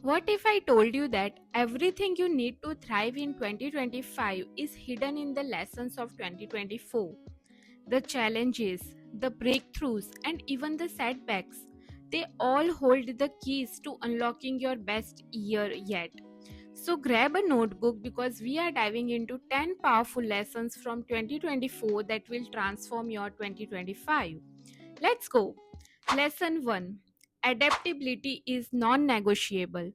What if I told you that everything you need to thrive in 2025 is hidden in the lessons of 2024? The challenges, the breakthroughs, and even the setbacks, they all hold the keys to unlocking your best year yet. So grab a notebook because we are diving into 10 powerful lessons from 2024 that will transform your 2025. Let's go. Lesson 1. Adaptability is non negotiable.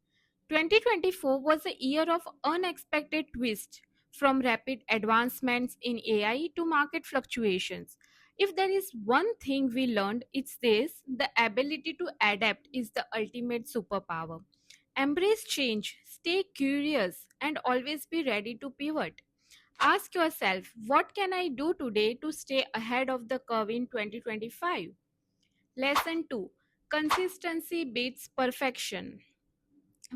2024 was a year of unexpected twists, from rapid advancements in AI to market fluctuations. If there is one thing we learned, it's this: the ability to adapt is the ultimate superpower. Embrace change, stay curious, and always be ready to pivot. Ask yourself, what can I do today to stay ahead of the curve in 2025? Lesson 2. Consistency beats perfection.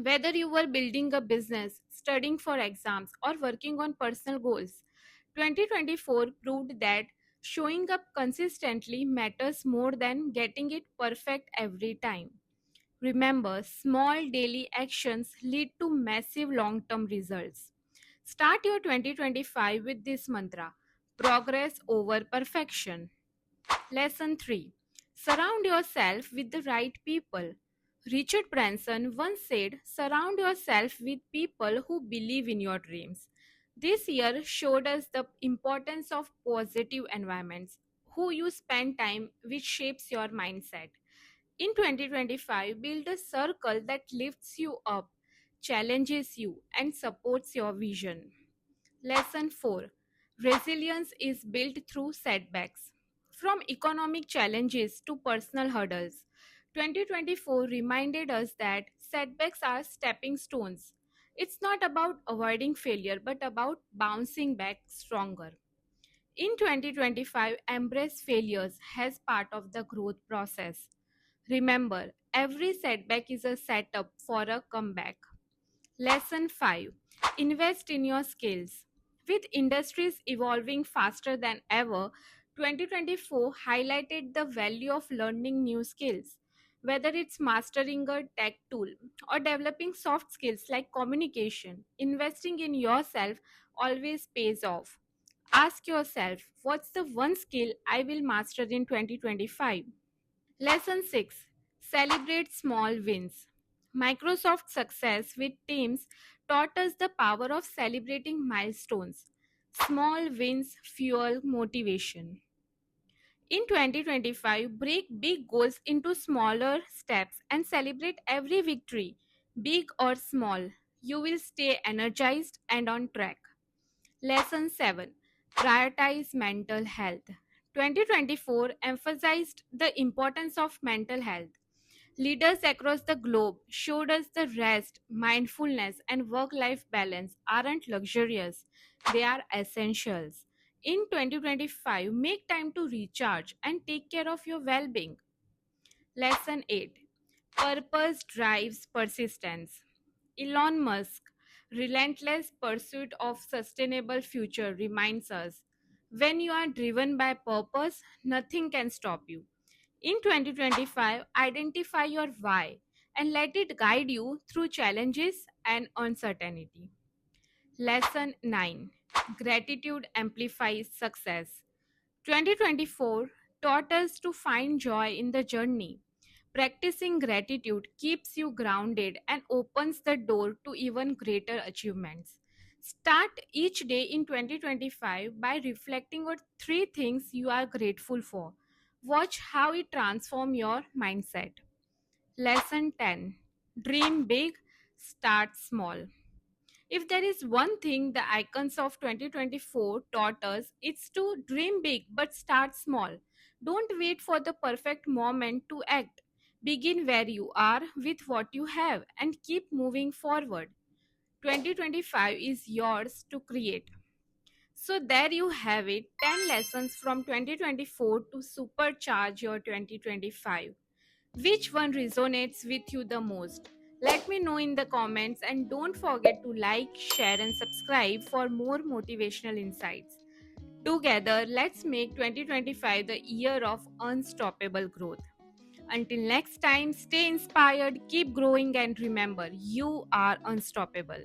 Whether you were building a business, studying for exams, or working on personal goals, 2024 proved that showing up consistently matters more than getting it perfect every time. Remember, small daily actions lead to massive long term results. Start your 2025 with this mantra: progress over perfection. Lesson 3. Surround yourself with the right people. Richard Branson once said, "Surround yourself with people who believe in your dreams." This year showed us the importance of positive environments. Who you spend time with shapes your mindset. In 2025, build a circle that lifts you up, challenges you, and supports your vision. Lesson 4. Resilience is built through setbacks. From economic challenges to personal hurdles, 2024 reminded us that setbacks are stepping stones. It's not about avoiding failure but about bouncing back stronger. In 2025, embrace failures as part of the growth process. Remember, every setback is a setup for a comeback. Lesson 5. Invest in your skills. With industries evolving faster than ever, 2024 highlighted the value of learning new skills. Whether it's mastering a tech tool or developing soft skills like communication, investing in yourself always pays off. Ask yourself, what's the one skill I will master in 2025? Lesson 6. Celebrate small wins. Microsoft's success with Teams taught us the power of celebrating milestones. Small wins fuel motivation. In 2025, break big goals into smaller steps and celebrate every victory, big or small. You will stay energized and on track. Lesson 7. Prioritize mental health. 2024 emphasized the importance of mental health. Leaders across the globe showed us the rest, mindfulness, and work life balance aren't luxurious, they are essentials. In 2025, make time to recharge and take care of your well being. Lesson 8. Purpose drives persistence. Elon Musk, relentless pursuit of sustainable future reminds us, when you are driven by purpose, nothing can stop you. In 2025, identify your why and let it guide you through challenges and uncertainty. Lesson 9. Gratitude amplifies success. 2024 taught us to find joy in the journey. Practicing gratitude keeps you grounded and opens the door to even greater achievements. Start each day in 2025 by reflecting on three things you are grateful for. Watch how it transforms your mindset. Lesson 10. Dream big, start small. If there is one thing the icons of 2024 taught us, it's to dream big but start small. Don't wait for the perfect moment to act. Begin where you are with what you have and keep moving forward. 2025 is yours to create. So, there you have it, 10 lessons from 2024 to supercharge your 2025. Which one resonates with you the most? Let me know in the comments, and don't forget to like, share, and subscribe for more motivational insights. Together, let's make 2025 the year of unstoppable growth. Until next time, stay inspired, keep growing, and remember, you are unstoppable.